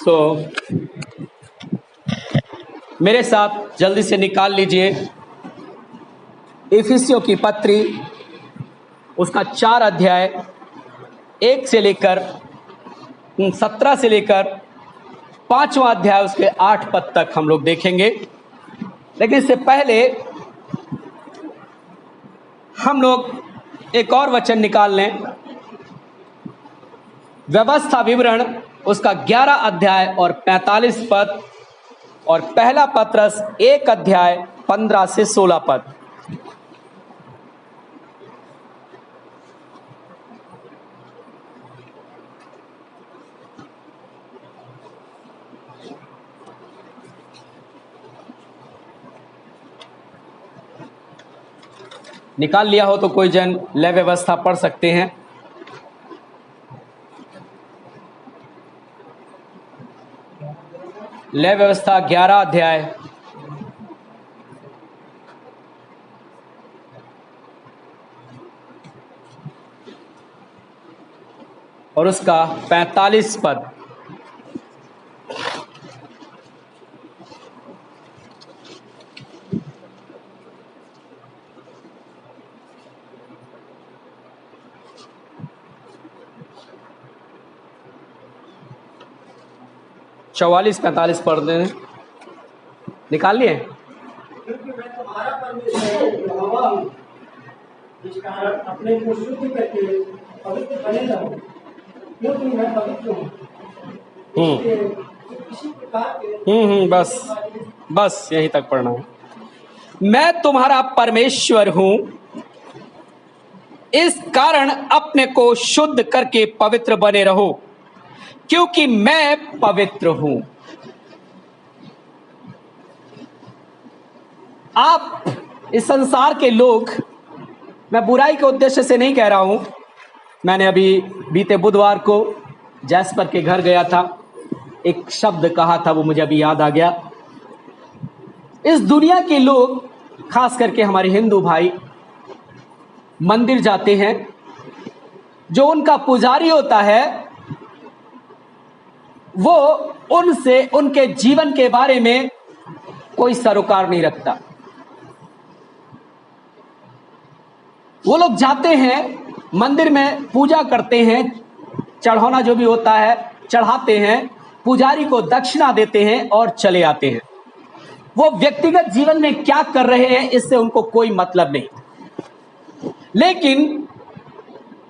तो मेरे साथ जल्दी से निकाल लीजिए इफिसियों की पत्री, उसका 4 अध्याय 1 से लेकर 17 से लेकर 5वां अध्याय उसके 8 पद तक हम लोग देखेंगे। लेकिन इससे पहले हम लोग एक और वचन निकाल लें, व्यवस्था विवरण उसका 11 अध्याय और 45 पद, और पहला पत्रस 1 अध्याय 15 से 16 पद। निकाल लिया हो तो कोई जन लय व्यवस्था पढ़ सकते हैं। लय व्यवस्था 11 अध्याय और उसका 45 पद। चौवालीस 45 पढ़ दें। निकाल लिए? क्योंकि मैं तुम्हारा परमेश्वर यहोवा हूँ, इस कारण अपने को शुद्ध करके पवित्र बने रहो, क्योंकि मैं पवित्र हूँ। इसी प्रकार के बस यहीं तक पढ़ना है। मैं तुम्हारा परमेश्वर हूं, इस कारण अपने को शुद्ध करके पवित्र बने रहो, क्योंकि मैं पवित्र हूं। आप इस संसार के लोग, मैं बुराई के उद्देश्य से नहीं कह रहा हूं। मैंने अभी बीते बुधवार को जैस्पर के घर गया था, एक शब्द कहा था, वो मुझे अभी याद आ गया। इस दुनिया के लोग, खास करके हमारे हिंदू भाई, मंदिर जाते हैं, जो उनका पुजारी होता है वो उनसे उनके जीवन के बारे में कोई सरोकार नहीं रखता। वो लोग जाते हैं मंदिर में, पूजा करते हैं, चढ़ाना जो भी होता है चढ़ाते हैं, पुजारी को दक्षिणा देते हैं और चले आते हैं। वो व्यक्तिगत जीवन में क्या कर रहे हैं इससे उनको कोई मतलब नहीं। लेकिन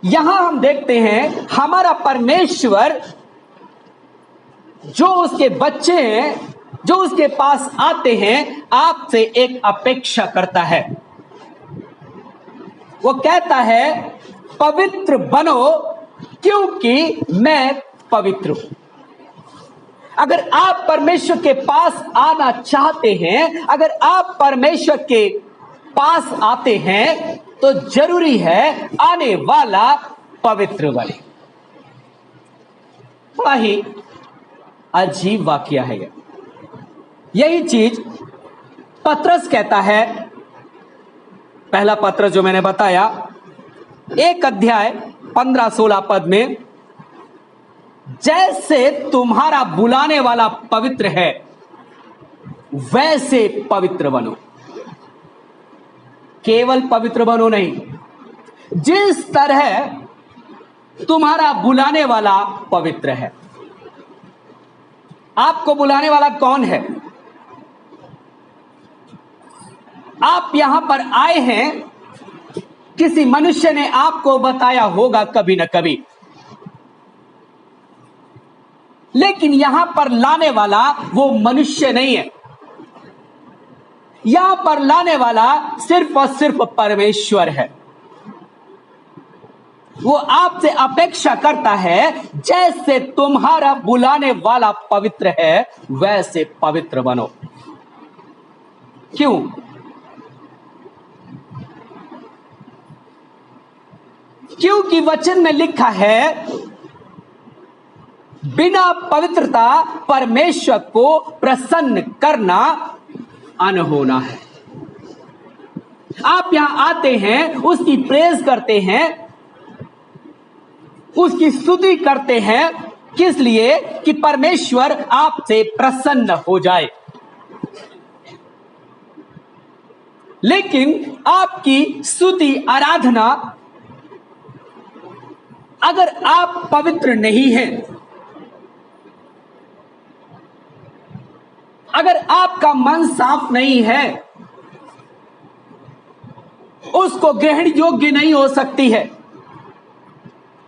यहां हम देखते हैं हमारा परमेश्वर, जो उसके बच्चे हैं, जो उसके पास आते हैं, आपसे एक अपेक्षा करता है। वो कहता है पवित्र बनो, क्योंकि मैं पवित्र हूं। अगर आप परमेश्वर के पास आना चाहते हैं, अगर आप परमेश्वर के पास आते हैं, तो जरूरी है आने वाला पवित्र बने। बड़ा ही अजीब वाकया है यही चीज पत्रस कहता है। पहला पत्र जो मैंने बताया 1 अध्याय 15-16 पद में, जैसे तुम्हारा बुलाने वाला पवित्र है वैसे पवित्र बनो। केवल पवित्र बनो नहीं, जिस तरह तुम्हारा बुलाने वाला पवित्र है। आपको बुलाने वाला कौन है? आप यहां पर आए हैं, किसी मनुष्य ने आपको बताया होगा कभी ना कभी, लेकिन यहां पर लाने वाला वो मनुष्य नहीं है। यहां पर लाने वाला सिर्फ और सिर्फ परमेश्वर है। वो आपसे अपेक्षा करता है जैसे तुम्हारा बुलाने वाला पवित्र है वैसे पवित्र बनो। क्यों? क्योंकि वचन में लिखा है बिना पवित्रता परमेश्वर को प्रसन्न करना अनहोना है। आप यहां आते हैं, उसकी प्रेज करते हैं, उसकी स्तुति करते हैं, किस लिए? कि परमेश्वर आपसे प्रसन्न हो जाए। लेकिन आपकी स्तुति आराधना अगर आप पवित्र नहीं हैं, अगर आपका मन साफ नहीं है, उसको ग्रहण योग्य नहीं हो सकती है,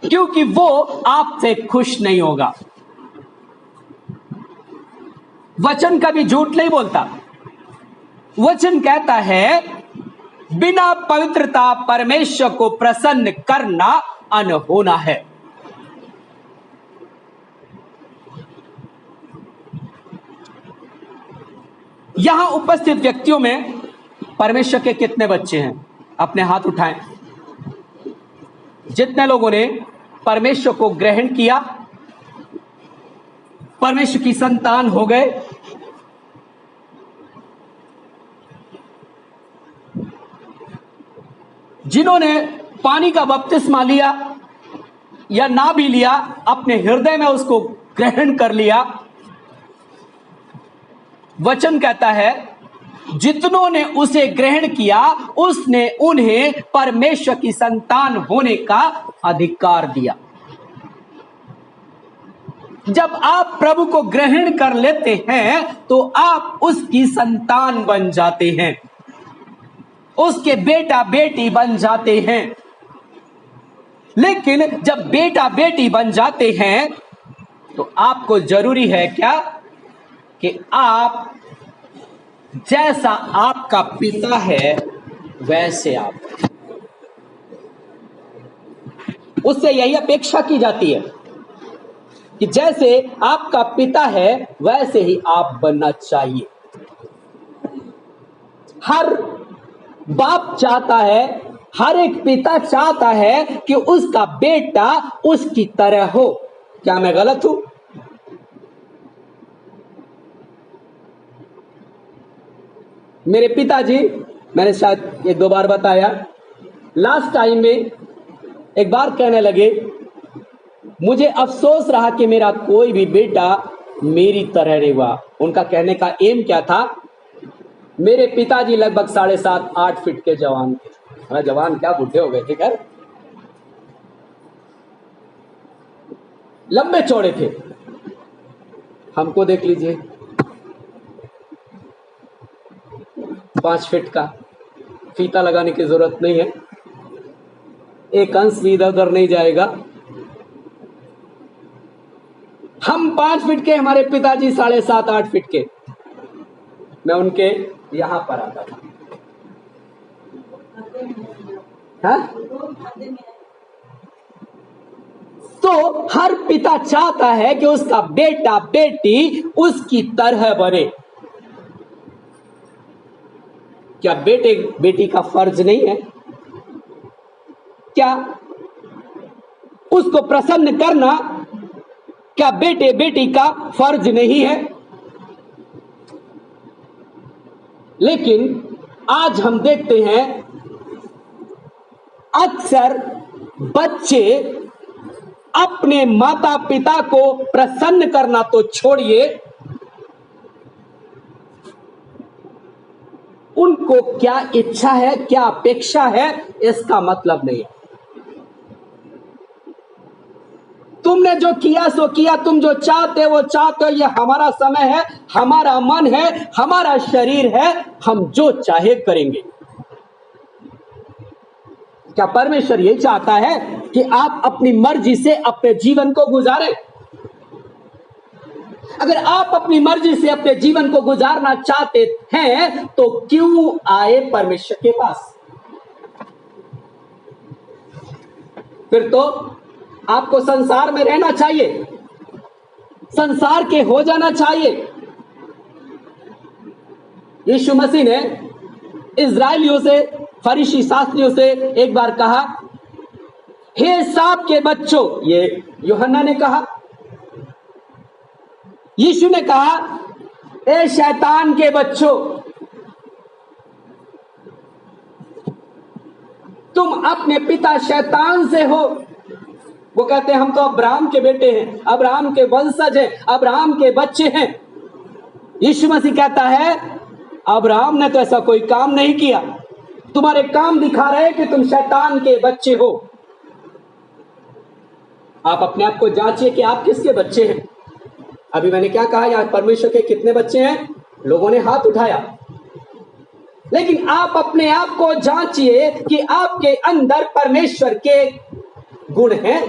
क्योंकि वो आपसे खुश नहीं होगा। वचन कभी झूठ नहीं बोलता। वचन कहता है बिना पवित्रता परमेश्वर को प्रसन्न करना अनहोना है। यहां उपस्थित व्यक्तियों में परमेश्वर के कितने बच्चे हैं? अपने हाथ उठाएं। जितने लोगों ने परमेश्वर को ग्रहण किया, परमेश्वर की संतान हो गए, जिन्होंने पानी का बपतिस्मा लिया या ना भी लिया, अपने हृदय में उसको ग्रहण कर लिया। वचन कहता है जितनों ने उसे ग्रहण किया उसने उन्हें परमेश्वर की संतान होने का अधिकार दिया। जब आप प्रभु को ग्रहण कर लेते हैं तो आप उसकी संतान बन जाते हैं, उसके बेटा बेटी बन जाते हैं। लेकिन जब बेटा बेटी बन जाते हैं तो आपको जरूरी है क्या? कि आप जैसा आपका पिता है वैसे आप, उससे यही अपेक्षा की जाती है कि जैसे आपका पिता है वैसे ही आप बनना चाहिए। हर बाप चाहता है, हर एक पिता चाहता है कि उसका बेटा उसकी तरह हो। क्या मैं गलत हूं? मेरे पिताजी, मैंने शायद एक दो बार बताया, लास्ट टाइम में एक बार कहने लगे मुझे अफसोस रहा कि मेरा कोई भी बेटा मेरी तरह नहीं हुआ। उनका कहने का एम क्या था? मेरे पिताजी लगभग 7.5-8 फीट के जवान थे। जवान क्या, बुढ़े हो गए थे, खैर लंबे चौड़े थे। हमको देख लीजिए, 5 फीट का, फीता लगाने की जरूरत नहीं है, एक अंश भी इधर उधर नहीं जाएगा। हम 5 फीट के, हमारे पिताजी 7.5-8 फीट के। मैं उनके यहां पर आता था। हाँ? तो हर पिता चाहता है कि उसका बेटा बेटी उसकी तरह बने। क्या बेटे बेटी का फर्ज नहीं है? क्या उसको प्रसन्न करना क्या बेटे बेटी का फर्ज नहीं है? लेकिन आज हम देखते हैं अक्सर बच्चे अपने माता पिता को प्रसन्न करना तो छोड़िए, उनको क्या इच्छा है, क्या अपेक्षा है, इसका मतलब नहीं है। तुमने जो किया सो किया, तुम जो चाहते वो चाहते हो, ये हमारा समय है, हमारा मन है, हमारा शरीर है, हम जो चाहे करेंगे। क्या परमेश्वर यही चाहता है कि आप अपनी मर्जी से अपने जीवन को गुजारें? अगर आप अपनी मर्जी से अपने जीवन को गुजारना चाहते हैं तो क्यों आए परमेश्वर के पास? फिर तो आपको संसार में रहना चाहिए, संसार के हो जाना चाहिए। यीशु मसीह ने इस्राएलियों से, फरीसी शास्त्रियों से एक बार कहा, हे सांप के बच्चों, ये यूहन्ना ने कहा। यीशु ने कहा, ए शैतान के बच्चों, तुम अपने पिता शैतान से हो, वो कहते हैं हम तो अब्राहम के बेटे हैं, अब्राहम के वंशज हैं, अब्राहम के बच्चे हैं। यीशु मसीह कहता है अब्राहम ने तो ऐसा कोई काम नहीं किया, तुम्हारे काम दिखा रहे हैं कि तुम शैतान के बच्चे हो। आप अपने आप को जांचिए कि आप किसके बच्चे हैं। अभी मैंने क्या कहा, यहां परमेश्वर के कितने बच्चे हैं? लोगों ने हाथ उठाया। लेकिन आप अपने आप को जांचिए कि आपके अंदर परमेश्वर के गुण हैं।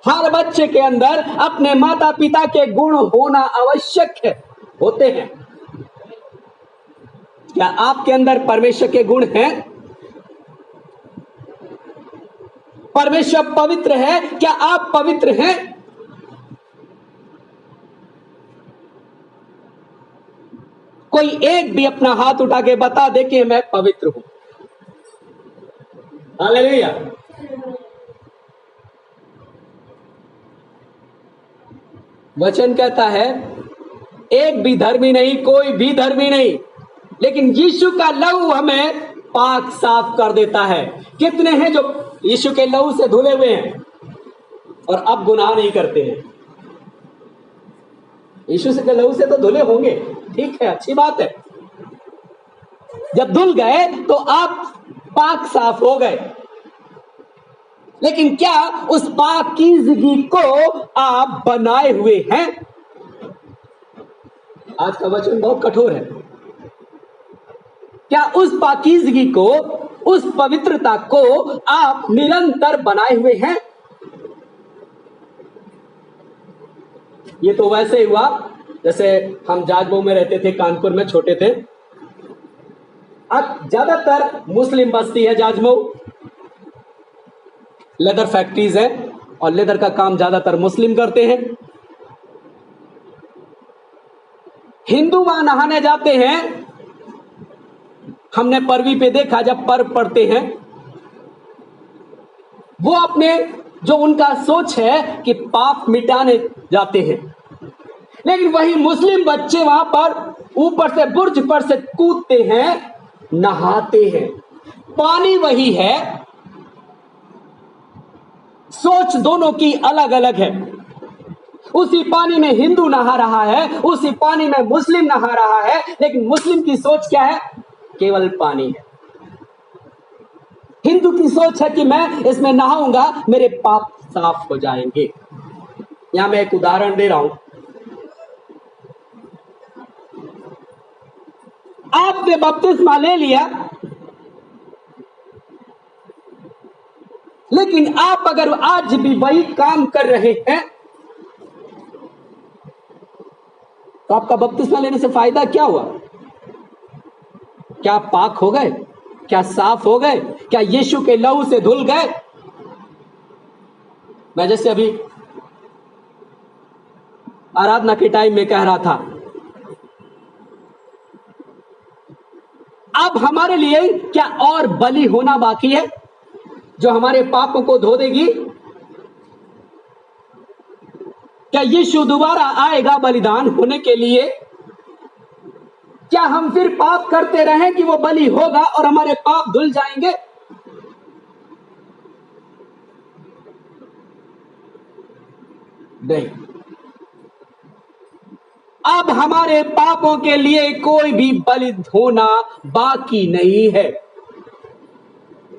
हर बच्चे के अंदर अपने माता पिता के गुण होना आवश्यक है, होते हैं। क्या आपके अंदर परमेश्वर के गुण हैं? परमेश्वर पवित्र है, क्या आप पवित्र हैं? कोई एक भी अपना हाथ उठा के बता दे कि मैं पवित्र हूं। हालेलुया। वचन कहता है एक भी धर्मी नहीं, कोई भी धर्मी नहीं, लेकिन यीशु का लहू हमें पाक साफ कर देता है। कितने हैं जो यीशु के लहू से धुले हुए हैं और अब गुनाह नहीं करते हैं? यीशु के लहू से तो धुले होंगे, ठीक है, अच्छी बात है। जब धुल गए तो आप पाक साफ हो गए, लेकिन क्या उस पाकीज़गी को आप बनाए हुए हैं? आज का वचन बहुत कठोर है। क्या उस पाकीज़गी को, उस पवित्रता को आप निरंतर बनाए हुए हैं? ये तो वैसे ही हुआ जैसे हम जाजमऊ में रहते थे, कानपुर में छोटे थे। अब ज्यादातर मुस्लिम बस्ती है जाजमऊ, लेदर फैक्ट्रीज है और लेदर का काम ज्यादातर मुस्लिम करते हैं। हिंदू वहां नहाने जाते हैं। हमने परवी पे देखा, जब पर्व पड़ते हैं वो अपने जो उनका सोच है कि पाप मिटाने जाते हैं, लेकिन वही मुस्लिम बच्चे वहां पर ऊपर से बुर्ज पर से कूदते हैं, नहाते हैं। पानी वही है, सोच दोनों की अलग अलग है। उसी पानी में हिंदू नहा रहा है, उसी पानी में मुस्लिम नहा रहा है, लेकिन मुस्लिम की सोच क्या है? केवल पानी है। हिंदू की सोच है कि मैं इसमें नहाऊंगा, मेरे पाप साफ हो जाएंगे। यहां मैं एक उदाहरण दे रहा हूं। आपने बपतिस्मा ले लिया, लेकिन आप अगर आज भी वही काम कर रहे हैं तो आपका बपतिस्मा लेने से फायदा क्या हुआ? क्या आप पाक हो गए? क्या साफ हो गए? क्या यीशु के लहू से धुल गए? मैं जैसे अभी आराधना के टाइम में कह रहा था, अब हमारे लिए क्या और बलि होना बाकी है जो हमारे पापों को धो देगी? क्या यीशु दोबारा आएगा बलिदान होने के लिए? क्या हम फिर पाप करते रहें कि वो बलि होगा और हमारे पाप धुल जाएंगे? नहीं। अब हमारे पापों के लिए कोई भी बलि होना बाकी नहीं है।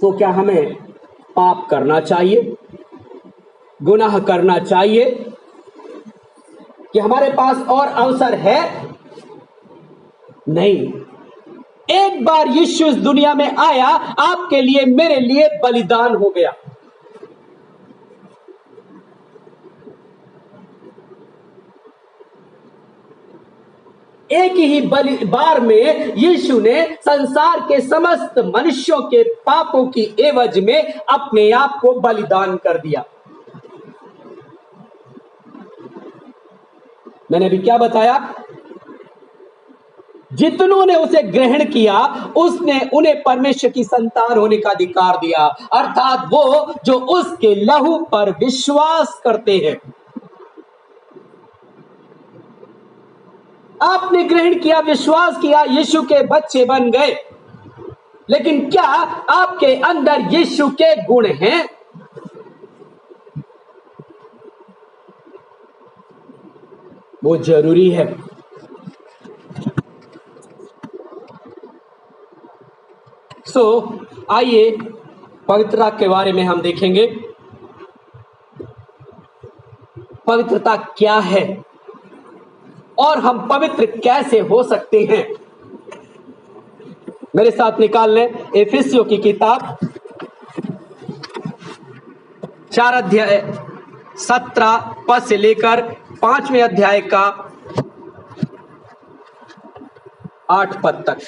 तो क्या हमें पाप करना चाहिए, गुनाह करना चाहिए कि हमारे पास और अवसर है? नहीं। एक बार यीशु इस दुनिया में आया, आपके लिए, मेरे लिए बलिदान हो गया। एक ही बार में यीशु ने संसार के समस्त मनुष्यों के पापों की एवज में अपने आप को बलिदान कर दिया। मैंने अभी क्या बताया? जितनों ने उसे ग्रहण किया, उसने उन्हें परमेश्वर की संतान होने का अधिकार दिया, अर्थात वो जो उसके लहू पर विश्वास करते हैं। आपने ग्रहण किया, विश्वास किया, यीशु के बच्चे बन गए। लेकिन क्या आपके अंदर यीशु के गुण हैं? वो जरूरी है। आइए पवित्रता के बारे में हम देखेंगे। पवित्रता क्या है और हम पवित्र कैसे हो सकते हैं? मेरे साथ निकाल लें एफिसियों की किताब 4 अध्याय 17 पद से लेकर 5वें अध्याय का 8 पद तक।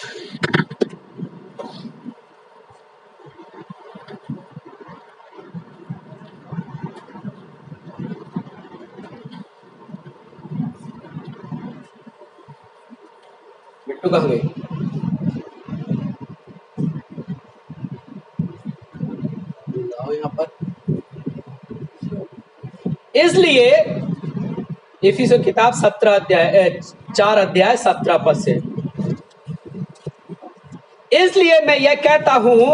बिट्टू कहाँ गई? यहाँ पर इसलिए इफिसियों किताब 4 अध्याय 17 पद से, इसलिए मैं यह कहता हूं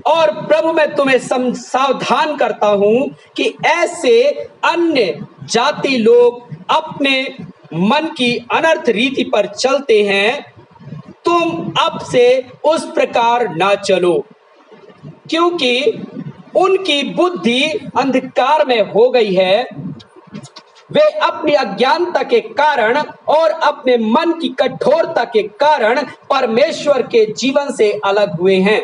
और प्रभु में तुम्हें सावधान करता हूं कि ऐसे अन्य जाति लोग अपने मन की अनर्थ रीति पर चलते हैं, तुम अब से उस प्रकार ना चलो, क्योंकि उनकी बुद्धि अंधकार में हो गई है। वे अपनी अज्ञानता के कारण और अपने मन की कठोरता के कारण परमेश्वर के जीवन से अलग हुए हैं।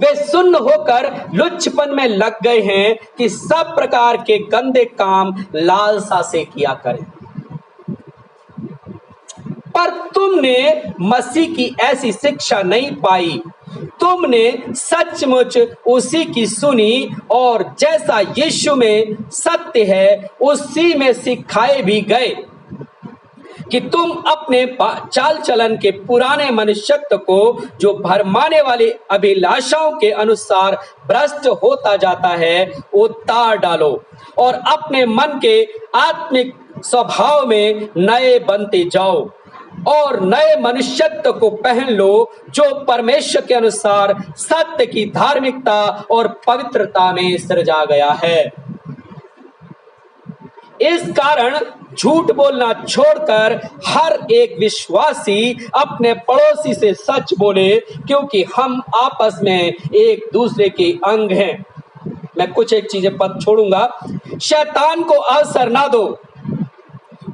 वे सुन्न होकर लुच्चपन में लग गए हैं कि सब प्रकार के गंदे काम लालसा से किया करें। पर तुमने मसीह की ऐसी शिक्षा नहीं पाई। तुमने सचमुच उसी की सुनी और जैसा यीशु में सत्य है उसी में सिखाए भी गए कि तुम अपने चाल चलन के पुराने मनुष्यत्व को, जो भरमाने वाले अभिलाषाओं के अनुसार भ्रष्ट होता जाता है, उतार डालो और अपने मन के आत्मिक स्वभाव में नए बनते जाओ और नए मनुष्यत्व को पहन लो, जो परमेश्वर के अनुसार सत्य की धार्मिकता और पवित्रता में सृजा गया है। इस कारण झूठ बोलना छोड़कर हर एक विश्वासी अपने पड़ोसी से सच बोले, क्योंकि हम आपस में एक दूसरे के अंग हैं। मैं कुछ एक चीजें पद छोड़ूंगा। शैतान को अवसर ना दो।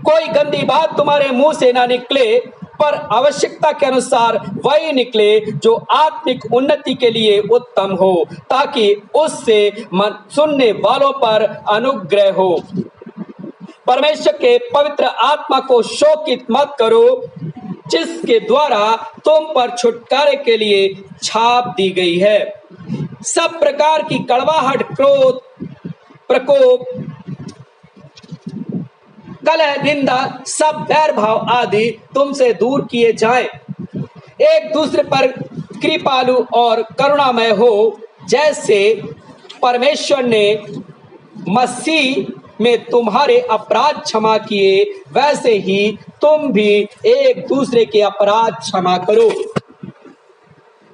कोई गंदी बात तुम्हारे मुंह से ना निकले, पर आवश्यकता के अनुसार वही निकले जो आत्मिक उन्नति के लिए उत्तम हो, ताकि उससे सुनने वालों पर अनुग्रह हो। परमेश्वर के पवित्र आत्मा को शोकित मत करो, जिसके द्वारा तुम पर छुटकारे के लिए छाप दी गई है। सब प्रकार की कड़वाहट, क्रोध, प्रकोप, कलह, निंदा, सब बैर भाव आदि तुमसे दूर किए जाएं। एक दूसरे पर कृपालु और करुणामय हो, जैसे परमेश्वर ने मसीह में तुम्हारे अपराध क्षमा किए, वैसे ही तुम भी एक दूसरे के अपराध क्षमा करो।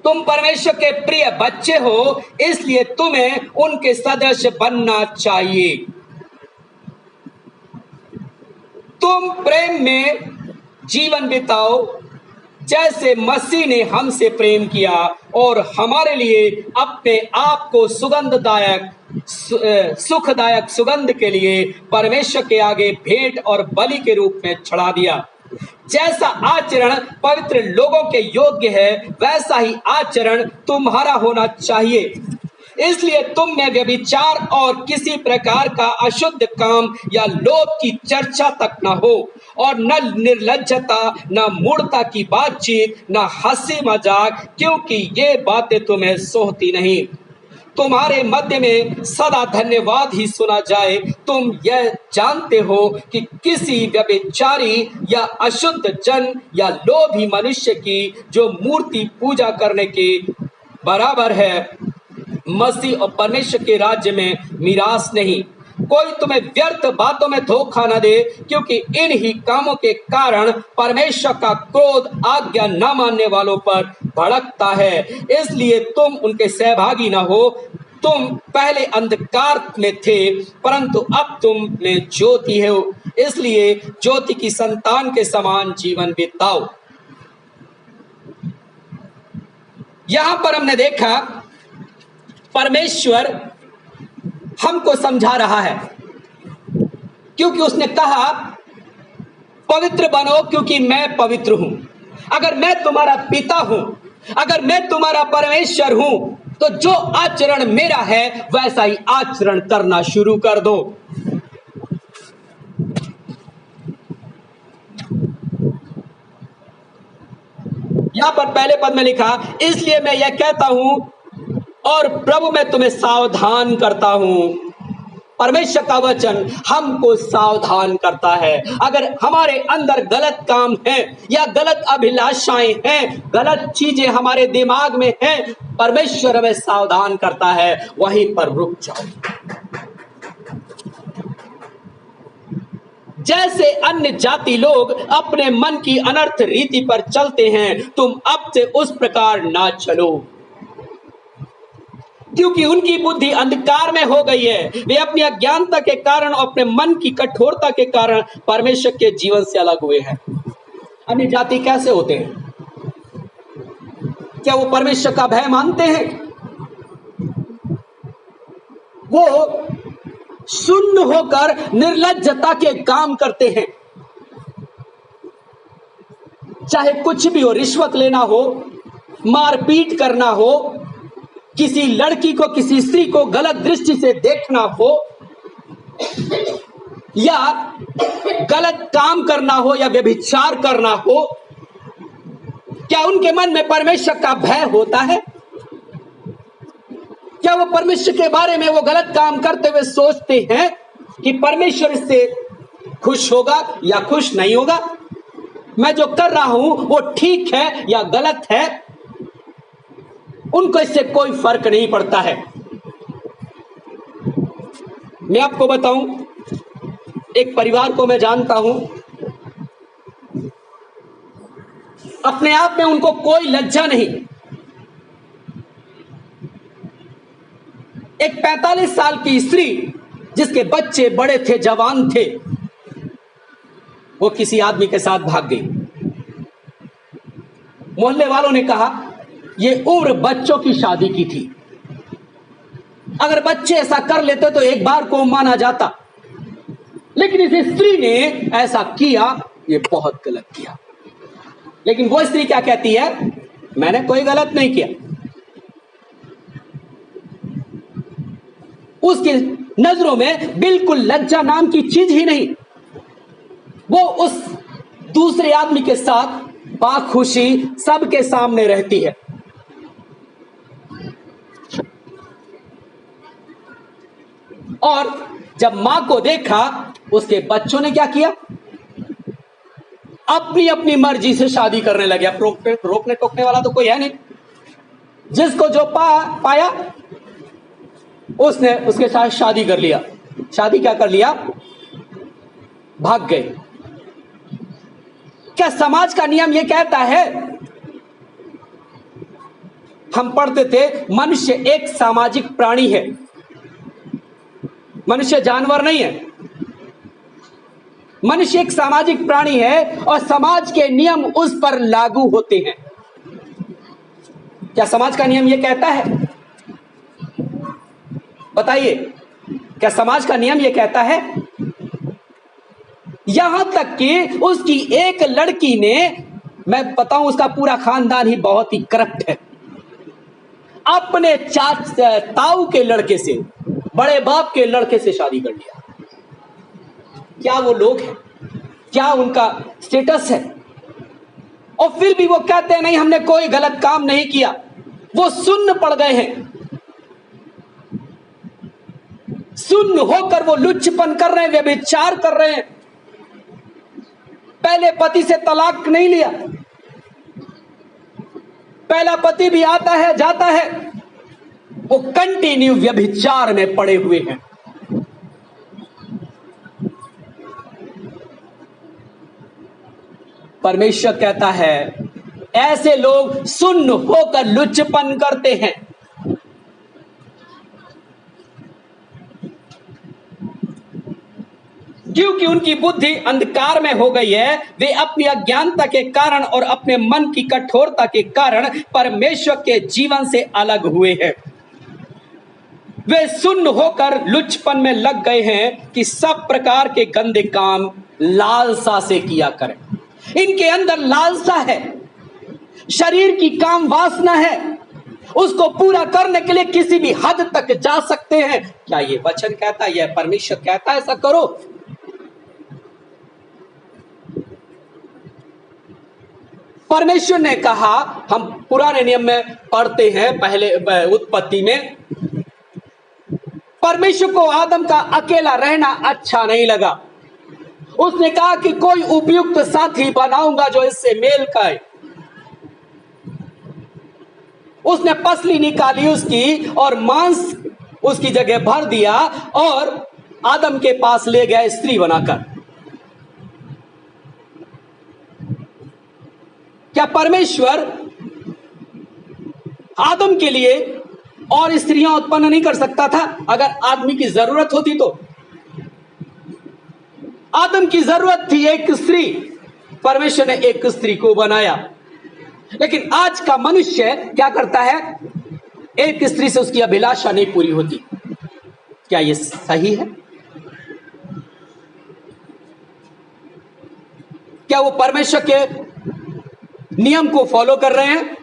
तुम परमेश्वर के प्रिय बच्चे हो, इसलिए तुम्हें उनके सदस्य बनना चाहिए। तुम प्रेम में जीवन बिताओ, जैसे मसीह ने हमसे प्रेम किया और हमारे लिए अपने आप को सुखदायक सुगंध के लिए परमेश्वर के आगे भेंट और बलि के रूप में चढ़ा दिया। जैसा आचरण पवित्र लोगों के योग्य है, वैसा ही आचरण तुम्हारा होना चाहिए। इसलिए तुम में व्यभिचार और किसी प्रकार का अशुद्ध काम या लोभ की चर्चा तक न हो, और न निर्लज्जता, न मूढ़ता की बातचीत, न हंसी मजाक, क्योंकि ये बातें तुम्हें सोहती नहीं। तुम्हारे मध्य में सदा धन्यवाद ही सुना जाए। तुम यह जानते हो कि किसी व्यभिचारी या अशुद्ध जन या लोभी मनुष्य की जो मूर्ति पूजा करने के बराबर है, मसीह और परमेश्वर के राज्य में मिरास नहीं। कोई तुम्हें व्यर्थ बातों में धोखा न दे, क्योंकि इन ही कामों के कारण परमेश्वर का क्रोध आज्ञा न मानने वालों पर भड़कता है। इसलिए तुम उनके सहभागी न हो। तुम पहले अंधकार में थे, परंतु अब तुम में ज्योति हो, इसलिए ज्योति की संतान के समान जीवन बिताओ। यहां पर हमने देखा परमेश्वर हमको समझा रहा है, क्योंकि उसने कहा पवित्र बनो क्योंकि मैं पवित्र हूं। अगर मैं तुम्हारा पिता हूं, अगर मैं तुम्हारा परमेश्वर हूं, तो जो आचरण मेरा है वैसा ही आचरण करना शुरू कर दो। यहां पर पहले पद में लिखा, इसलिए मैं यह कहता हूं और प्रभु मैं तुम्हें सावधान करता हूं। परमेश्वर का वचन हमको सावधान करता है। अगर हमारे अंदर गलत काम है या गलत अभिलाषाएं हैं, गलत चीजें हमारे दिमाग में हैं, परमेश्वर हमें सावधान करता है, वहीं पर रुक जाओ। जैसे अन्य जाति लोग अपने मन की अनर्थ रीति पर चलते हैं, तुम अब से उस प्रकार ना चलो, क्योंकि उनकी बुद्धि अंधकार में हो गई है। वे अपनी अज्ञानता के कारण और अपने मन की कठोरता के कारण परमेश्वर के जीवन से अलग हुए हैं। अन्य जाति कैसे होते हैं? क्या वो परमेश्वर का भय मानते हैं? वो शून्य होकर निर्लज्जता के काम करते हैं। चाहे कुछ भी हो, रिश्वत लेना हो, मारपीट करना हो, किसी लड़की को किसी स्त्री को गलत दृष्टि से देखना हो, या गलत काम करना हो, या व्यभिचार करना हो, क्या उनके मन में परमेश्वर का भय होता है? क्या वो परमेश्वर के बारे में वो गलत काम करते हुए सोचते हैं कि परमेश्वर इससे खुश होगा या खुश नहीं होगा? मैं जो कर रहा हूं वो ठीक है या गलत है? उनको इससे कोई फर्क नहीं पड़ता है। मैं आपको बताऊं, एक परिवार को मैं जानता हूं, अपने आप में उनको कोई लज्जा नहीं। एक 45 साल की स्त्री जिसके बच्चे बड़े थे, जवान थे, वो किसी आदमी के साथ भाग गई। मोहल्ले वालों ने कहा ये उम्र बच्चों की शादी की थी, अगर बच्चे ऐसा कर लेते तो एक बार को माना जाता, लेकिन इस स्त्री ने ऐसा किया, ये बहुत गलत किया। लेकिन वो स्त्री क्या कहती है? मैंने कोई गलत नहीं किया। उसकी नजरों में बिल्कुल लज्जा नाम की चीज ही नहीं। वो उस दूसरे आदमी के साथ बाखुशी सबके सामने रहती है। और जब मां को देखा, उसके बच्चों ने क्या किया? अपनी अपनी मर्जी से शादी करने लगे। अब रोकने टोकने वाला तो कोई है नहीं। जिसको जो पाया उसने उसके साथ शादी कर लिया। शादी क्या कर लिया? भाग गए। क्या समाज का नियम यह कहता है? हम पढ़ते थे मनुष्य एक सामाजिक प्राणी है, मनुष्य जानवर नहीं है। मनुष्य एक सामाजिक प्राणी है और समाज के नियम उस पर लागू होते हैं। क्या समाज का नियम यह कहता है? बताइए, क्या समाज का नियम यह कहता है? यहां तक कि उसकी एक लड़की ने, मैं बताऊं उसका पूरा खानदान ही बहुत ही करप्ट है, अपने ताऊ के लड़के से, बड़े बाप के लड़के से शादी कर लिया। क्या वो लोग हैं? क्या उनका स्टेटस है? और फिर भी वो कहते हैं नहीं, हमने कोई गलत काम नहीं किया। वो सुन्न पड़ गए हैं। सुन्न होकर वो लुच्चपन कर रहे हैं, व्यभिचार कर रहे हैं। पहले पति से तलाक नहीं लिया, पहला पति भी आता है जाता है, वो कंटिन्यू व्यभिचार में पड़े हुए हैं। परमेश्वर कहता है ऐसे लोग सुन्न होकर लुच्चपन करते हैं। क्योंकि उनकी बुद्धि अंधकार में हो गई है, वे अपनी अज्ञानता के कारण और अपने मन की कठोरता के कारण परमेश्वर के जीवन से अलग हुए हैं। वे सुन्न होकर लुच्चपन में लग गए हैं कि सब प्रकार के गंदे काम लालसा से किया करें। इनके अंदर लालसा है, शरीर की काम वासना है, उसको पूरा करने के लिए किसी भी हद तक जा सकते हैं। क्या ये वचन कहता है, यह परमेश्वर कहता है ऐसा करो? परमेश्वर ने कहा, हम पुराने नियम में पढ़ते हैं, पहले उत्पत्ति में परमेश्वर को आदम का अकेला रहना अच्छा नहीं लगा। उसने कहा कि कोई उपयुक्त साथी बनाऊंगा जो इससे मेल खाए। उसने पसली निकाली उसकी और मांस उसकी जगह भर दिया और आदम के पास ले गया स्त्री बनाकर। क्या परमेश्वर आदम के लिए और स्त्रियां उत्पन्न नहीं कर सकता था अगर आदमी की जरूरत होती तो? आदम की जरूरत थी एक स्त्री, परमेश्वर ने एक स्त्री को बनाया। लेकिन आज का मनुष्य क्या करता है, एक स्त्री से उसकी अभिलाषा नहीं पूरी होती। क्या यह सही है? क्या वो परमेश्वर के नियम को फॉलो कर रहे हैं?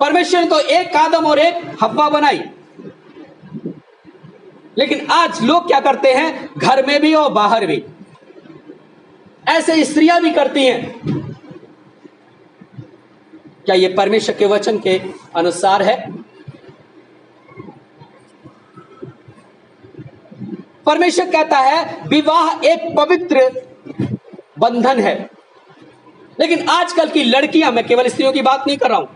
परमेश्वर ने तो एक आदम और एक हव्वा बनाई, लेकिन आज लोग क्या करते हैं, घर में भी और बाहर भी ऐसे स्त्रियां भी करती हैं। क्या ये परमेश्वर के वचन के अनुसार है? परमेश्वर कहता है विवाह एक पवित्र बंधन है, लेकिन आजकल की लड़कियां, मैं केवल स्त्रियों की बात नहीं कर रहा हूं,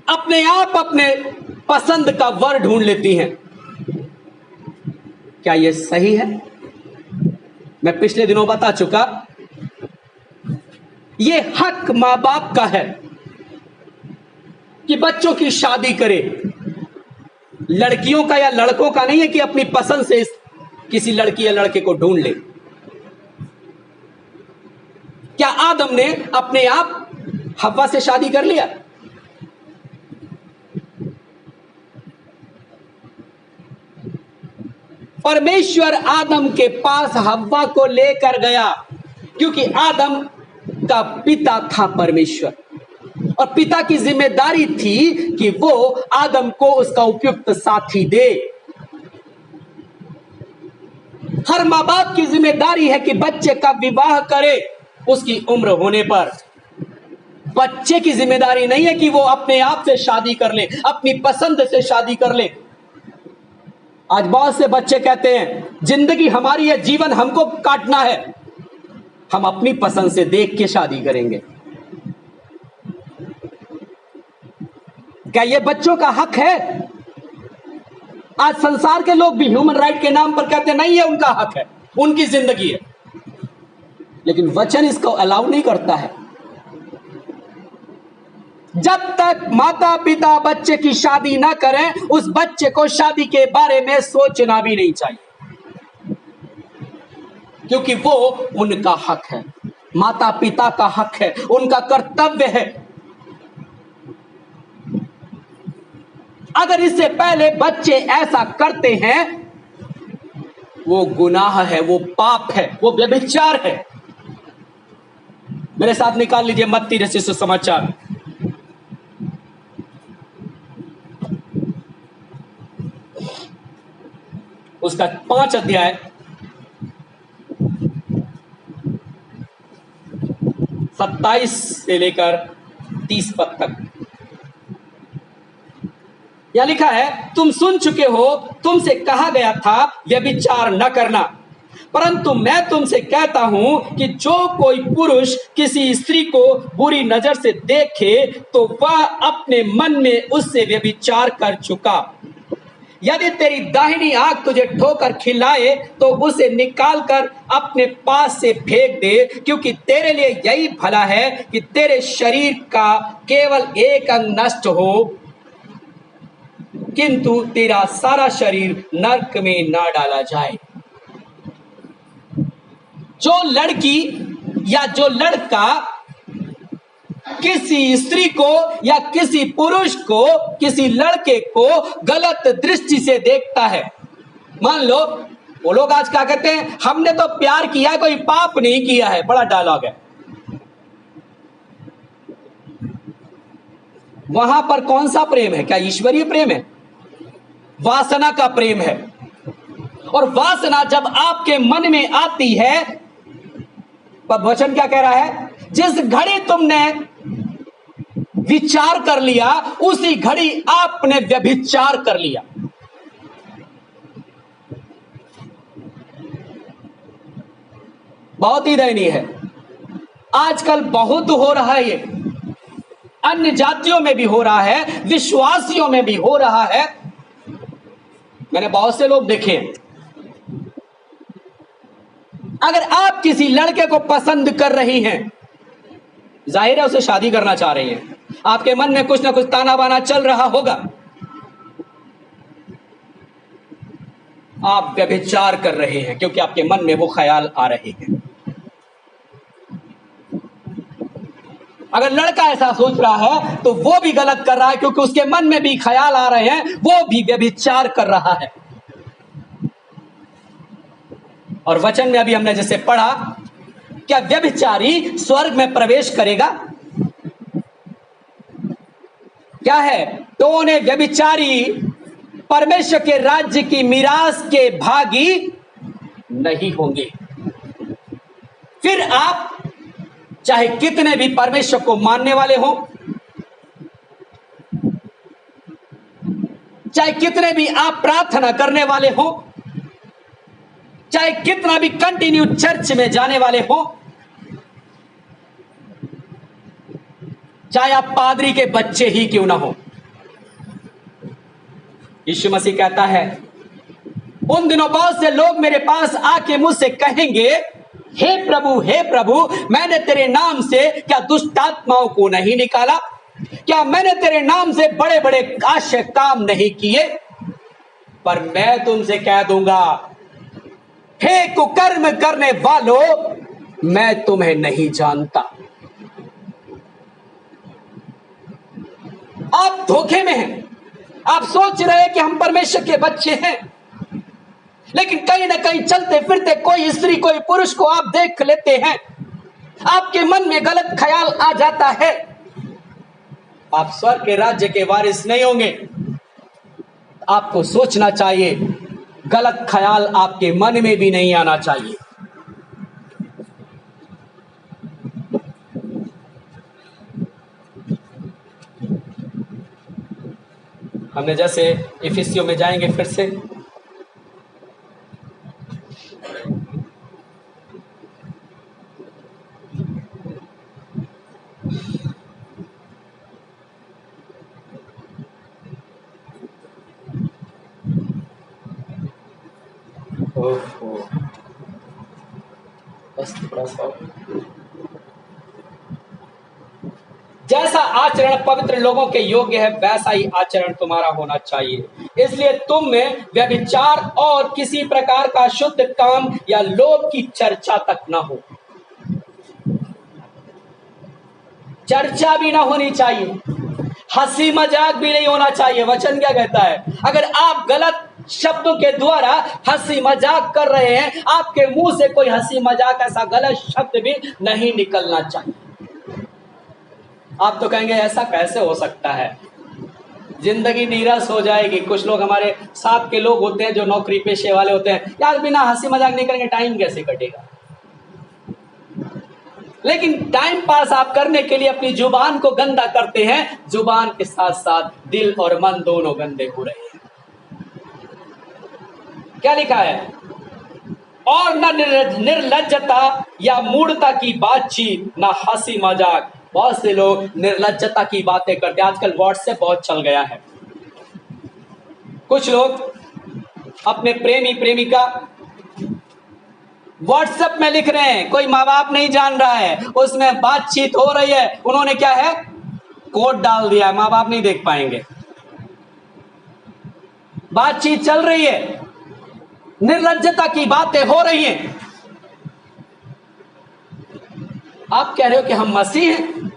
अपने आप अपने पसंद का वर ढूंढ लेती हैं। क्या यह सही है? मैं पिछले दिनों बता चुका, यह हक मां बाप का है कि बच्चों की शादी करे। लड़कियों का या लड़कों का नहीं है कि अपनी पसंद से किसी लड़की या लड़के को ढूंढ ले। क्या आदम ने अपने आप हव्वा से शादी कर लिया? परमेश्वर आदम के पास हव्वा को लेकर गया, क्योंकि आदम का पिता था परमेश्वर, और पिता की जिम्मेदारी थी कि वो आदम को उसका उपयुक्त साथी दे। हर मां बाप की जिम्मेदारी है कि बच्चे का विवाह करे उसकी उम्र होने पर। बच्चे की जिम्मेदारी नहीं है कि वो अपने आप से शादी कर ले, अपनी पसंद से शादी कर ले। आज बहुत से बच्चे कहते हैं जिंदगी हमारी है, जीवन हमको काटना है, हम अपनी पसंद से देख के शादी करेंगे। क्या यह बच्चों का हक है? आज संसार के लोग भी ह्यूमन राइट के नाम पर कहते नहीं है उनका हक है, उनकी जिंदगी है, लेकिन वचन इसको अलाउ नहीं करता है। जब तक माता पिता बच्चे की शादी ना करें, उस बच्चे को शादी के बारे में सोचना भी नहीं चाहिए, क्योंकि वो उनका हक है, माता पिता का हक है, उनका कर्तव्य है। अगर इससे पहले बच्चे ऐसा करते हैं, वो गुनाह है, वो पाप है, वो व्यभिचार है। मेरे साथ निकाल लीजिए मत्ती रचित सुसमाचार, उसका 5 अध्याय 27 से लेकर 30 पद तक। यह लिखा है, तुम सुन चुके हो, तुमसे कहा गया था व्यभिचार न करना, परंतु मैं तुमसे कहता हूं कि जो कोई पुरुष किसी स्त्री को बुरी नजर से देखे तो वह अपने मन में उससे व्यभिचार कर चुका। यदि तेरी दाहिनी आंख तुझे ठोकर खिलाए तो उसे निकाल कर अपने पास से फेंक दे, क्योंकि तेरे लिए यही भला है कि तेरे शरीर का केवल एक अंग नष्ट हो, किंतु तेरा सारा शरीर नरक में ना डाला जाए। जो लड़की या जो लड़का किसी स्त्री को या किसी पुरुष को, किसी लड़के को गलत दृष्टि से देखता है, मान लो वो लोग आज क्या कहते हैं, हमने तो प्यार किया है, कोई पाप नहीं किया है, बड़ा डायलॉग है। वहां पर कौन सा प्रेम है? क्या ईश्वरीय प्रेम है? वासना का प्रेम है। और वासना जब आपके मन में आती है, पर वचन क्या कह रहा है? जिस घड़ी तुमने विचार कर लिया, उसी घड़ी आपने व्यभिचार कर लिया। बहुत ही दयनीय है। आजकल बहुत हो रहा है, ये अन्य जातियों में भी हो रहा है, विश्वासियों में भी हो रहा है। मैंने बहुत से लोग देखे हैं। अगर आप किसी लड़के को पसंद कर रही हैं, जाहिर है उसे शादी करना चाह रही हैं, आपके मन में कुछ ना कुछ ताना बाना चल रहा होगा, आप व्यभिचार कर रहे हैं, क्योंकि आपके मन में वो ख्याल आ रहे हैं। अगर लड़का ऐसा सोच रहा है तो वो भी गलत कर रहा है, क्योंकि उसके मन में भी ख्याल आ रहे हैं, वो भी व्यभिचार कर रहा है। और वचन में अभी हमने जैसे पढ़ा, क्या व्यभिचारी स्वर्ग में प्रवेश करेगा? क्या है? तो उन्हें व्यभिचारी परमेश्वर के राज्य की मीरास के भागी नहीं होंगे। फिर आप चाहे कितने भी परमेश्वर को मानने वाले हो, चाहे कितने भी आप प्रार्थना करने वाले हो, चाहे कितना भी कंटिन्यू चर्च में जाने वाले हो, चाहे आप पादरी के बच्चे ही क्यों ना हो, यीशु मसीह कहता है, उन दिनों बहुत से लोग मेरे पास आके मुझसे कहेंगे, हे प्रभु, मैंने तेरे नाम से क्या दुष्ट आत्माओं को नहीं निकाला? क्या मैंने तेरे नाम से बड़े बड़े आश्चर्य काम नहीं किए? पर मैं तुमसे कह दूंगा, हे कुकर्म करने वालों, मैं तुम्हें नहीं जानता। आप धोखे में हैं। आप सोच रहे हैं कि हम परमेश्वर के बच्चे हैं, लेकिन कहीं ना कहीं चलते फिरते कोई स्त्री कोई पुरुष को आप देख लेते हैं, आपके मन में गलत ख्याल आ जाता है, आप स्वर्ग के राज्य के वारिस नहीं होंगे। आपको सोचना चाहिए, गलत ख्याल आपके मन में भी नहीं आना चाहिए। हमने जैसे इफिसियों में जाएंगे फिर से, बस थोड़ा सा, जैसा आचरण पवित्र लोगों के योग्य है वैसा ही आचरण तुम्हारा होना चाहिए। इसलिए तुम में व्यभिचार और किसी प्रकार का शुद्ध काम या लोभ की चर्चा तक ना हो। चर्चा भी ना होनी चाहिए, हंसी मजाक भी नहीं होना चाहिए। वचन क्या कहता है? अगर आप गलत शब्दों के द्वारा हंसी मजाक कर रहे हैं, आपके मुंह से कोई हंसी मजाक ऐसा गलत शब्द भी नहीं निकलना चाहिए। आप तो कहेंगे ऐसा कैसे हो सकता है, जिंदगी नीरस हो जाएगी। कुछ लोग हमारे साथ के लोग होते हैं जो नौकरी पेशे वाले होते हैं, यार बिना हंसी मजाक नहीं करेंगे टाइम कैसे कटेगा? लेकिन टाइम पास आप करने के लिए अपनी जुबान को गंदा करते हैं, जुबान के साथ साथ दिल और मन दोनों गंदे हो रहे हैं। क्या लिखा है? और न निर्लज्जता या मूढ़ता की बातचीत, न हंसी मजाक। बहुत से लोग निर्लज्जता की बातें करते हैं। आजकल व्हाट्सएप बहुत चल गया है, कुछ लोग अपने प्रेमी प्रेमिका व्हाट्सएप में लिख रहे हैं, कोई माँ बाप नहीं जान रहा है, उसमें बातचीत हो रही है, उन्होंने क्या है कोड डाल दिया है, माँ बाप नहीं देख पाएंगे। बातचीत चल रही है, निर्लज्जता की बातें हो रही हैं। आप कह रहे हो कि हम मसीह हैं,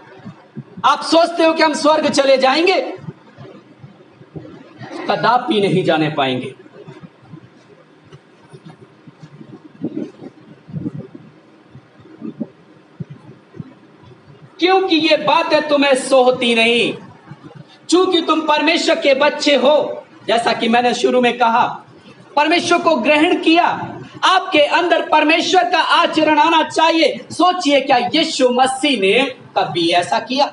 आप सोचते हो कि हम स्वर्ग चले जाएंगे, कदापि नहीं जाने पाएंगे। क्योंकि ये बातें तुम्हें सोहती नहीं, चूंकि तुम परमेश्वर के बच्चे हो। जैसा कि मैंने शुरू में कहा, परमेश्वर को ग्रहण किया, आपके अंदर परमेश्वर का आचरण आना चाहिए। सोचिए, क्या यीशु मसीह ने कभी ऐसा किया?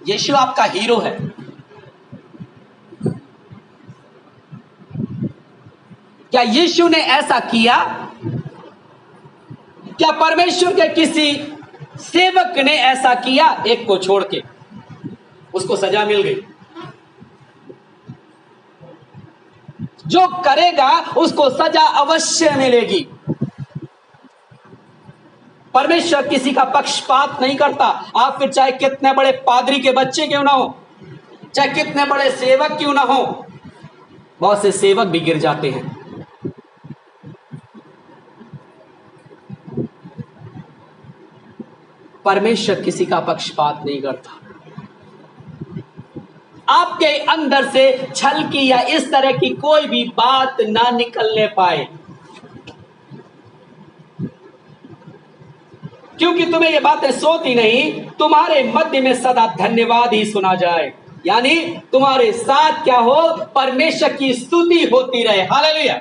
यीशु आपका हीरो है। क्या यीशु ने ऐसा किया? क्या परमेश्वर के किसी सेवक ने ऐसा किया? एक को छोड़ के, उसको सजा मिल गई। जो करेगा उसको सजा अवश्य मिलेगी। परमेश्वर किसी का पक्षपात नहीं करता। आप फिर चाहे कितने बड़े पादरी के बच्चे क्यों ना हो, चाहे कितने बड़े सेवक क्यों ना हो, बहुत से सेवक भी गिर जाते हैं। परमेश्वर किसी का पक्षपात नहीं करता। आपके अंदर से छल की या इस तरह की कोई भी बात ना निकलने पाए, क्योंकि तुम्हें ये बातें सोती नहीं, तुम्हारे मध्य में सदा धन्यवाद ही सुना जाए। यानी तुम्हारे साथ क्या हो, परमेश्वर की स्तुति होती रहे। हालेलुया।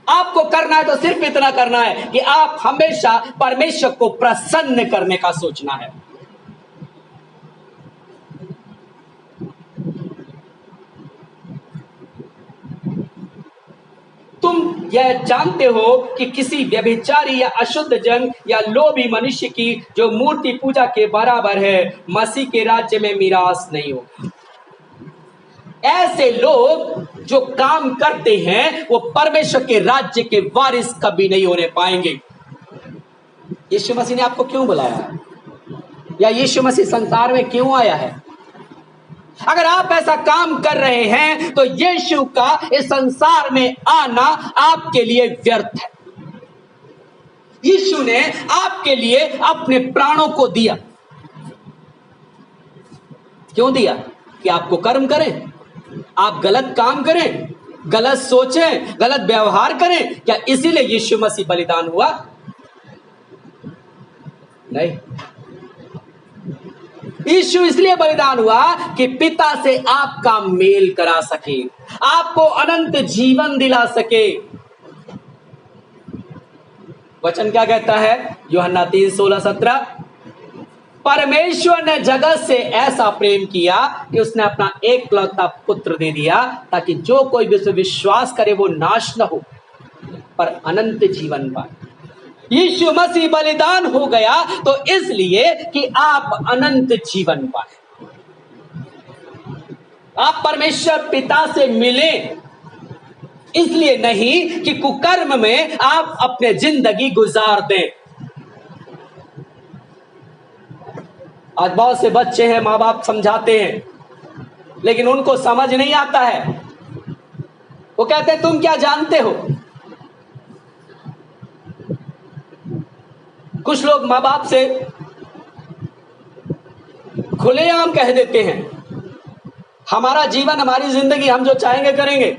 आपको करना है तो सिर्फ इतना करना है कि आप हमेशा परमेश्वर को प्रसन्न करने का सोचना है। तुम यह जानते हो कि किसी व्यभिचारी या अशुद्ध जन या लोभी मनुष्य की जो मूर्ति पूजा के बराबर है, मसीह के राज्य में मीरास नहीं होगा। ऐसे लोग जो काम करते हैं वो परमेश्वर के राज्य के वारिस कभी नहीं होने पाएंगे। यीशु मसीह ने आपको क्यों बुलाया, या यीशु मसीह संसार में क्यों आया है? अगर आप ऐसा काम कर रहे हैं तो यीशु का इस संसार में आना आपके लिए व्यर्थ है। यीशु ने आपके लिए अपने प्राणों को दिया। क्यों दिया? कि आपको कर्म करें, आप गलत काम करें, गलत सोचें, गलत व्यवहार करें। क्या इसीलिए यीशु मसीह बलिदान हुआ? नहीं। यीशु इसलिए बलिदान हुआ कि पिता से आपका मेल करा सके, आपको अनंत जीवन दिला सके। वचन क्या कहता है? यूहन्ना 3:16-17, परमेश्वर ने जगत से ऐसा प्रेम किया कि उसने अपना एकलौता पुत्र दे दिया, ताकि जो कोई भी उसे विश्वास करे वो नाश न हो पर अनंत जीवन पाए। यीशु मसीह बलिदान हो गया तो इसलिए कि आप अनंत जीवन पाए, आप परमेश्वर पिता से मिले। इसलिए नहीं कि कुकर्म में आप अपने जिंदगी गुजार दें। आज बहुत से बच्चे हैं, माँ बाप समझाते हैं, लेकिन उनको समझ नहीं आता है। वो कहते हैं तुम क्या जानते हो। कुछ लोग माँ बाप से खुलेआम कह देते हैं, हमारा जीवन, हमारी जिंदगी, हम जो चाहेंगे करेंगे,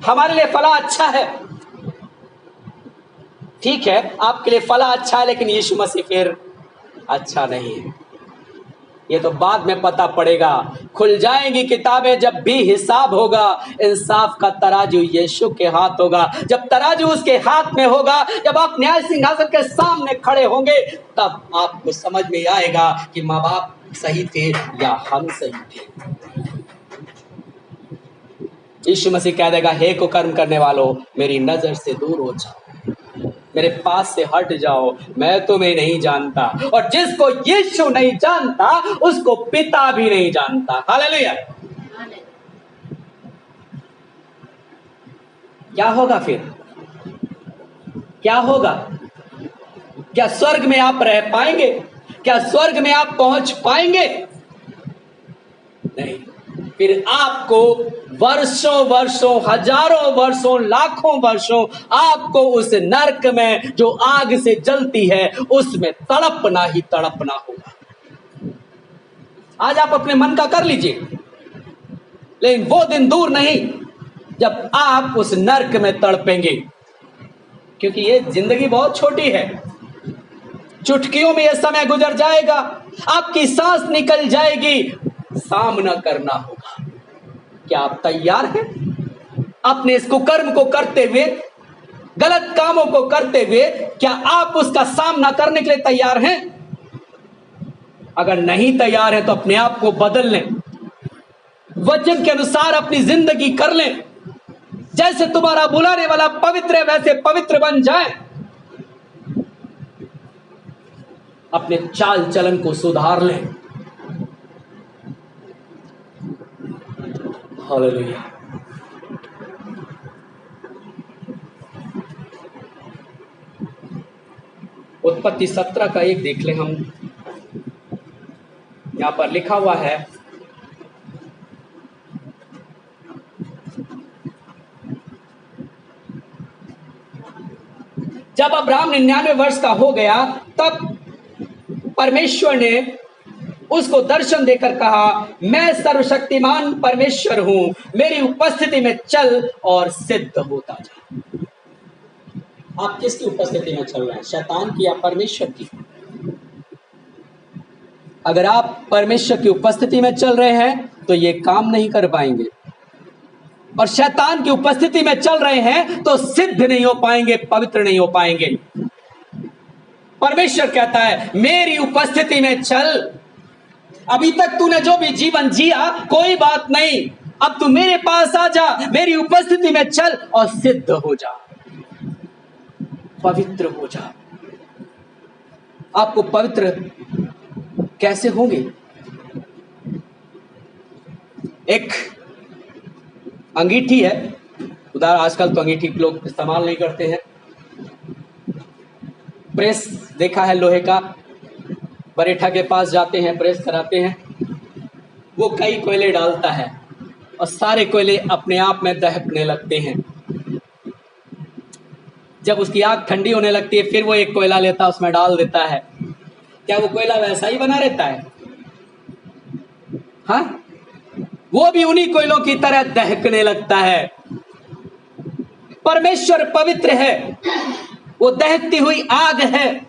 हमारे लिए फला अच्छा है। ठीक है, आपके लिए फला अच्छा है, लेकिन यीशु मसीह फिर अच्छा नहीं है। ये तो बाद में पता पड़ेगा, खुल जाएंगी किताबें जब भी हिसाब होगा। इंसाफ का तराजू यीशु के हाथ होगा। जब तराजू उसके हाथ में होगा, जब आप न्याय सिंहासन के सामने खड़े होंगे, तब आपको समझ में आएगा कि माँ बाप सही थे या हम सही थे। यीशु मसीह कह देगा, हे कुकर्म करने वालों, मेरी नजर से दूर हो जाओ, मेरे पास से हट जाओ, मैं तुम्हें नहीं जानता। और जिसको यीशु नहीं जानता उसको पिता भी नहीं जानता। हालेलुया। क्या होगा फिर? क्या होगा? क्या स्वर्ग में आप रह पाएंगे? क्या स्वर्ग में आप पहुंच पाएंगे? नहीं। फिर आपको वर्षों वर्षों, हजारों वर्षों, लाखों वर्षों आपको उस नरक में जो आग से जलती है उसमें तड़पना ही तड़पना होगा। आज आप अपने मन का कर लीजिए, लेकिन वो दिन दूर नहीं जब आप उस नरक में तड़पेंगे। क्योंकि ये जिंदगी बहुत छोटी है, चुटकियों में यह समय गुजर जाएगा, आपकी सांस निकल जाएगी, सामना करना होगा। क्या आप तैयार हैं अपने इस कुकर्म को करते हुए, गलत कामों को करते हुए? क्या आप उसका सामना करने के लिए तैयार हैं? अगर नहीं तैयार है तो अपने आप को बदल लें, वचन के अनुसार अपनी जिंदगी कर लें। जैसे तुम्हारा बुलाने वाला पवित्र है वैसे पवित्र बन जाए। अपने चाल चलन को सुधार लें। हालेलुया। उत्पत्ति 17 का 1 देख लें हम। यहां पर लिखा हुआ है, जब अब्राहम 99 वर्ष का हो गया तब परमेश्वर ने उसको दर्शन देकर कहा, मैं सर्वशक्तिमान परमेश्वर हूं, मेरी उपस्थिति में चल और सिद्ध होता जा। आप किसकी उपस्थिति में चल रहे हैं, शैतान की या परमेश्वर की? अगर आप परमेश्वर की उपस्थिति में चल रहे हैं तो ये काम नहीं कर पाएंगे, और शैतान की उपस्थिति में चल रहे हैं तो सिद्ध नहीं हो पाएंगे, पवित्र नहीं हो पाएंगे। परमेश्वर कहता है, मेरी उपस्थिति में चल। अभी तक तूने जो भी जीवन जिया कोई बात नहीं, अब तू मेरे पास आ जा, मेरी उपस्थिति में चल और सिद्ध हो जा, पवित्र हो जा। आपको पवित्र कैसे होंगे? एक अंगीठी है, उधर आजकल तो अंगीठी लोग इस्तेमाल नहीं करते हैं। प्रेस देखा है लोहे का, बरेठा के पास जाते हैं, प्रेस कराते हैं, वो कई कोयले डालता है और सारे कोयले अपने आप में दहकने लगते हैं। जब उसकी आग ठंडी होने लगती है फिर वो एक कोयला लेता है, उसमें डाल देता है। क्या वो कोयला वैसा ही बना रहता है? हाँ, वो भी उन्हीं कोयलों की तरह दहकने लगता है। परमेश्वर पवित्र है, वो दहकती हुई आग है।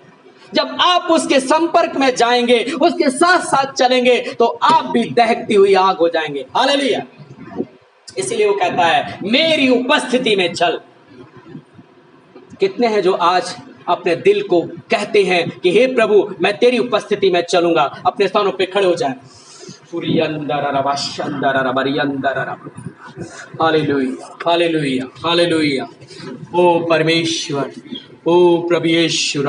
जब आप उसके संपर्क में जाएंगे, उसके साथ साथ चलेंगे तो आप भी दहकती हुई आग हो जाएंगे। हालेलुया। इसीलिए वो कहता है, मेरी उपस्थिति में चल। कितने हैं जो आज अपने दिल को कहते हैं कि हे प्रभु मैं तेरी उपस्थिति में चलूंगा? अपने स्थानों पे खड़े हो जाएं। Hallelujah, hallelujah, hallelujah. ओ परमेश्वर, ओ प्रभु यीशु।